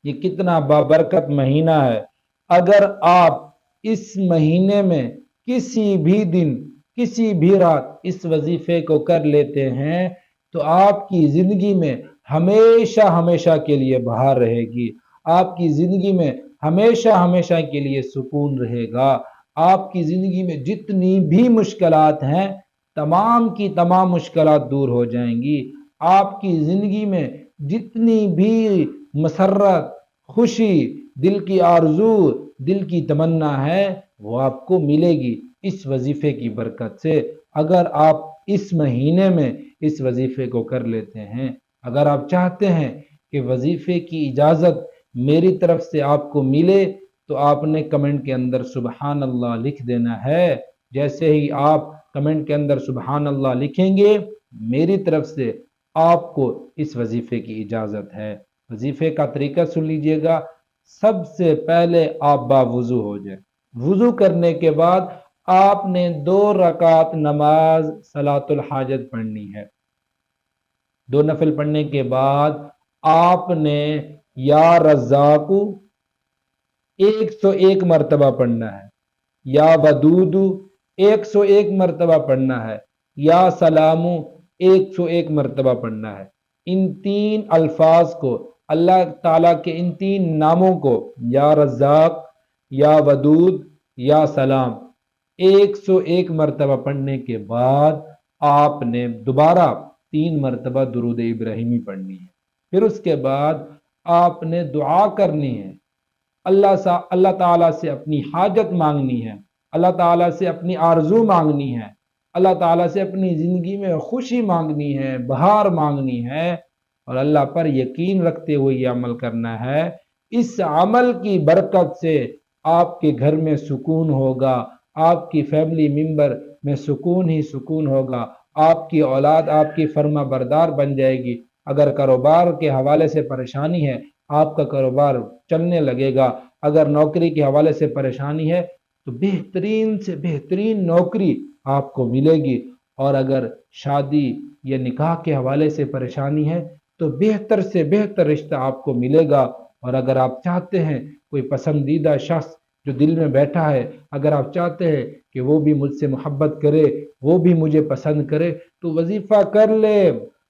یہ کتنا بابرکت مہینہ ہے۔ اگر آپ اس مہینے میں کسی بھی دن کسی بھی رات اس وظیفے کو کر لیتے ہیں تو آپ کی زندگی میں ہمیشہ ہمیشہ کے لیے بہار رہے گی، آپ کی زندگی میں ہمیشہ ہمیشہ کے لیے سکون رہے گا، آپ کی زندگی میں جتنی بھی مشکلات ہیں تمام کی تمام مشکلات دور ہو جائیں گی، آپ کی زندگی میں جتنی بھی مسرت، خوشی، دل کی آرزو، دل کی تمنا ہے وہ آپ کو ملے گی اس وظیفے کی برکت سے، اگر آپ اس مہینے میں اس وظیفے کو کر لیتے ہیں۔ اگر آپ چاہتے ہیں کہ وظیفے کی اجازت میری طرف سے آپ کو ملے تو آپ نے کمنٹ کے اندر سبحان اللہ لکھ دینا ہے۔ جیسے ہی آپ کمنٹ کے اندر سبحان اللہ لکھیں گے میری طرف سے آپ کو اس وظیفے کی اجازت ہے۔ وظیفے کا طریقہ سن لیجئے گا۔ سب سے پہلے آپ باوضو ہو جائیں، وضو کرنے کے بعد آپ نے 2 رکعت نماز صلاۃ الحاجت پڑھنی ہے۔ 2 نفل پڑھنے کے بعد آپ نے یا رزاق 101 مرتبہ پڑھنا ہے، یا ودود 101 مرتبہ پڑھنا ہے، یا سلام 101 مرتبہ پڑھنا ہے۔ ان 3 الفاظ کو، اللہ تعالیٰ کے ان 3 ناموں کو، یا رزاق، یا ودود، یا سلام، 101 مرتبہ پڑھنے کے بعد آپ نے دوبارہ 3 مرتبہ درود ابراہیمی پڑھنی ہے۔ پھر اس کے بعد آپ نے دعا کرنی ہے، اللہ تعالیٰ سے اپنی حاجت مانگنی ہے، اللہ تعالیٰ سے اپنی آرزو مانگنی ہے، اللہ تعالیٰ سے اپنی زندگی میں خوشی مانگنی ہے، بہار مانگنی ہے، اور اللہ پر یقین رکھتے ہوئے یہ عمل کرنا ہے۔ اس عمل کی برکت سے آپ کے گھر میں سکون ہوگا، آپ کی فیملی ممبر میں سکون ہی سکون ہوگا، آپ کی اولاد آپ کی فرما بردار بن جائے گی۔ اگر کاروبار کے حوالے سے پریشانی ہے آپ کا کاروبار چلنے لگے گا، اگر نوکری کے حوالے سے پریشانی ہے تو بہترین سے بہترین نوکری آپ کو ملے گی، اور اگر شادی یا نکاح کے حوالے سے پریشانی ہے تو بہتر سے بہتر رشتہ آپ کو ملے گا، اور اگر آپ چاہتے ہیں کوئی پسندیدہ شخص جو دل میں بیٹھا ہے، اگر آپ چاہتے ہیں کہ وہ بھی مجھ سے محبت کرے، وہ بھی مجھے پسند کرے تو وظیفہ کر لے،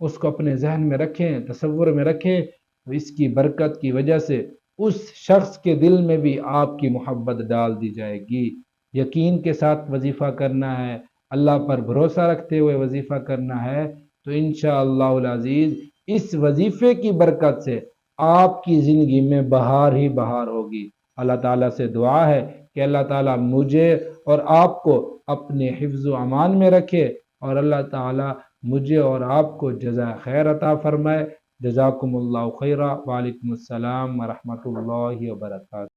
اس کو اپنے ذہن میں رکھیں، تصور میں رکھیں، تو اس کی برکت کی وجہ سے اس شخص کے دل میں بھی آپ کی محبت ڈال دی جائے گی۔ یقین کے ساتھ وظیفہ کرنا ہے، اللہ پر بھروسہ رکھتے ہوئے وظیفہ کرنا ہے، تو انشاءاللہ العزیز اس وظیفے کی برکت سے آپ کی زندگی میں بہار ہی بہار ہوگی۔ اللہ تعالیٰ سے دعا ہے کہ اللہ تعالیٰ مجھے اور آپ کو اپنے حفظ و امان میں رکھے، اور اللہ تعالیٰ مجھے اور آپ کو جزائے خیر عطا فرمائے۔ جزاکم اللہ خیرہ، وعلیکم السلام ورحمۃ اللہ وبرکاتہ۔